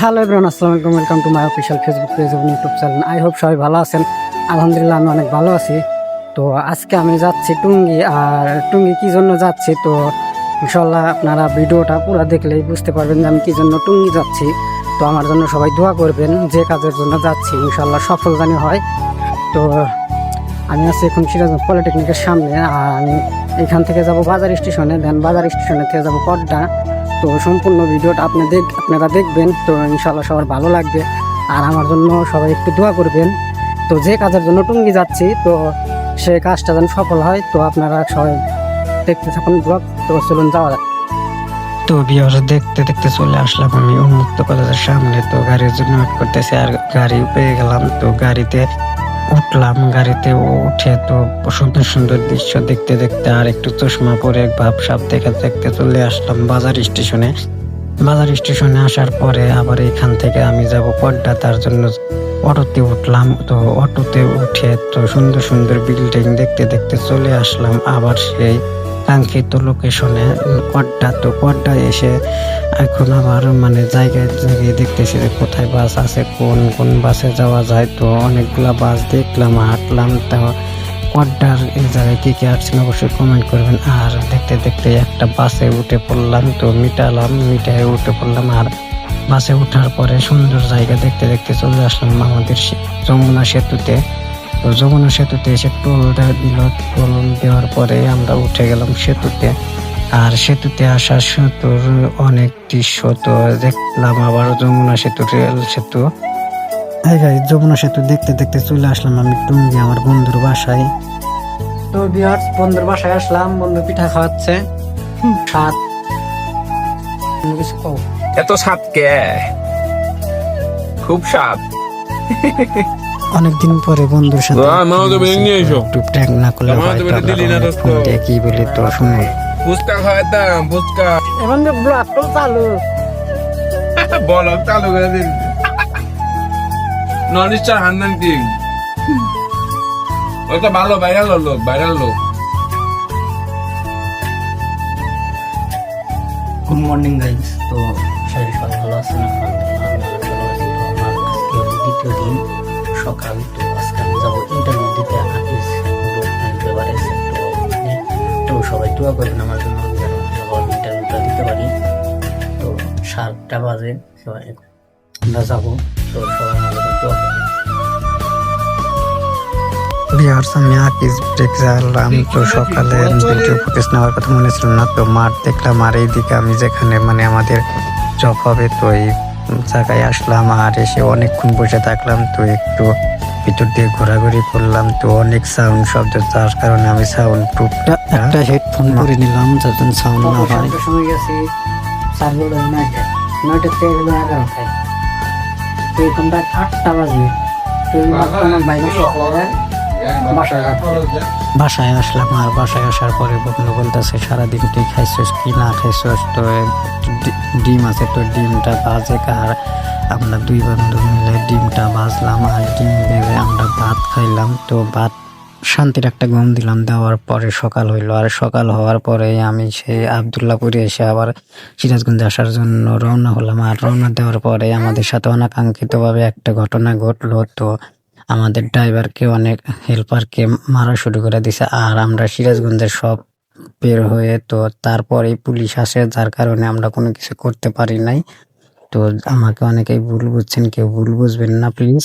Hello everyone, আসসালামু আলাইকুম। Welcome to my official Facebook page এবং ইউটিউব চ্যানেল। আই হোপ সবাই ভালো আছেন। আলহামদুলিল্লাহ আমি অনেক ভালো আছি। তো আজকে আমি যাচ্ছি টুঙ্গি। আর টুঙ্গি কী জন্য যাচ্ছি, তো ইনশাল্লাহ আপনারা ভিডিওটা পুরো দেখলেই বুঝতে পারবেন যে আমি কী জন্য টুঙ্গি যাচ্ছি। তো আমার জন্য সবাই দোয়া করবেন, যে কাজের জন্য যাচ্ছি ইনশাল্লাহ সফল জানি হয়। তো আমি আছি এখন সিরাজগঞ্জ পলিটেকনিকের সামনে। আর আমি এখান থেকে যাব বাজার স্টেশনে, দেন বাজার স্টেশনে থেকে যাব পড্ডা। তো সম্পূর্ণ ভিডিওটা আপনারা দেখবেন। তো ইনশাল্লাহ সবার ভালো লাগবে। আর আমার জন্য সবাই একটু দোয়া করবেন। তো যে কাজের জন্য টুঙ্গি যাচ্ছি, তো সে কাজটা যেন সফল হয়। তো আপনারা সবাই দেখতে থাকুন ব্লগ। তো চলুন যাওয়া যাক। তো ভিউয়ার্স, দেখতে দেখতে চলে আসলাম আমি উন্মুক্ত কলেজের সামনে। তো গাড়ির জন্য ওয়েট করতেছি, আর গাড়ি পেয়ে গেলাম। তো গাড়িতে উঠলাম, গাড়িতে উঠে তো সুন্দর সুন্দর দৃশ্য দেখতে দেখতে আর একটু চশমা পরে ভাবসাব দেখে দেখতে চলে আসলাম বাজার স্টেশনে। বাজার স্টেশনে আসার পরে আবার এখান থেকে আমি যাব পড্ডা, তার জন্য অটোতে উঠলাম। তো অটোতে উঠে তো সুন্দর সুন্দর বিল্ডিং দেখতে দেখতে চলে আসলাম আবার সেই কাঙ্ক্ষিত লোকেশনে পড্ডা। তো পড্ডায় এসে এখন আবার জায়গায় জায়গায় দেখতেছি যে কোথায় বাস আছে, কোন কোন বাসে যাওয়া যায়। তো অনেকগুলা বাস দেখলাম, হাঁটলাম। তো পড্ডার এই জায়গায় কি কি আসছেন অবশ্যই কমেন্ট করবেন। আর দেখতে দেখতে একটা বাসে উঠে পড়লাম। তো মিটায় উঠে পড়লাম। আর বাসে ওঠার পরে সুন্দর জায়গা দেখতে দেখতে চলে আসলাম আমাদের যমুনা সেতুতে। তো যমুনা সেতুতে এসে টোল দিল। টোল দেওয়ার পরে আমরা উঠে গেলাম সেতুতে। আর সেতুতে আসা সেতুর অনেক দৃশ্য তো দেখলাম। আবার যমুনা সেতু, রেল সেতু। যমুনা সেতু দেখতে দেখতে চলে আসলাম আমি টুঙ্গি আমার বন্ধুর বাসায়। তো ভিউয়ার্স, বন্ধুর বাসায় আসলাম। বন্ধু পিঠা খাওয়াচ্ছে। স্বাদ কিছু কও। এত স্বাদ কে? খুব স্বাদ। অনেকদিন পরে বন্ধুর সাথে একটু প্র্যাঙ্ক না করলে হয়। ফোন দিয়ে কি বলি তো শুনো। ফুচকা খাওয়াতাম, ফুচকা। এখন যে ব্লগ তো চালু, বলো চালু করে দিন। ননিস্টার হান্নান কিং ওটা ভালো ভাইরাল লোক। Good morning guys. তো সবাই ভালো আছেন? আমার দ্বিতীয় দিন সকাল। তো আজকে আমি যাবো ইন্টারভিউ দিতে। তো সবাই দোয়া করবেন আমার জন্য, যেন ইন্টারভিউটা দিতে পারি। তো 7টা বাজে তো আমরা যাবো। তো সবাই আমার জন্য দোয়া করবেন। ভিউয়ার্স, আমি আকিজ ব্রেক জানলাম। তো সকালে ভিডিও ফুটেজ নেওয়ার কথা মনে ছিল না। তো মাঠ দেখলাম, আর এইদিকে আমি যেখানে আমাদের জব হবে তো এই জায়গায় আসলাম। আর এসে অনেকক্ষণ বসে থাকলাম। তো একটু ভিতর দিয়ে ঘোরাঘুরি করলাম। তো অনেক সাউন্ড শব্দ, যার কারণে আমি সাউন্ড প্রুফটা একটা হেডফোন করে নিলাম যাতে সাউন্ড না হয়। সময় গেছি 9টা থেকে 11টায়। তো এখন রাত 8টা বাজে। তো বাসায় আসলাম। আর বাসায় আসার পরে বন্ধু বলতেছে সারাদিন তুই খাইছস কি না খাইছস। তো ডিম আছে, তো ডিমটা বাজে। আর আমরা দুই বন্ধু মিলে ডিমটা বাজলাম। আর ডিম ভেজে আমরা ভাত খাইলাম। তো ভাত শান্তির একটা ঘুম দিলাম। দেওয়ার পরে সকাল হইলো। আর সকাল হওয়ার পরে আমি সেই আবদুল্লাপুরে এসে আবার সিরাজগঞ্জে আসার জন্য রওনা হলাম। আর রওনা দেওয়ার পরে আমাদের সাথে অনাকাঙ্ক্ষিতভাবে একটা ঘটনা ঘটলো। তো আমাদের ড্রাইভারকে অনেক হেল্পারকে মারা শুরু করে দিছে। আর আমরা সিরাজগঞ্জের সব বের হয়ে, তো তারপরে পুলিশ আসে, যার কারণে আমরা কোনো কিছু করতে পারি নাই। তো আমাকে অনেকেই ভুল বুঝছেন, কেউ ভুল বুঝবেন না প্লিজ।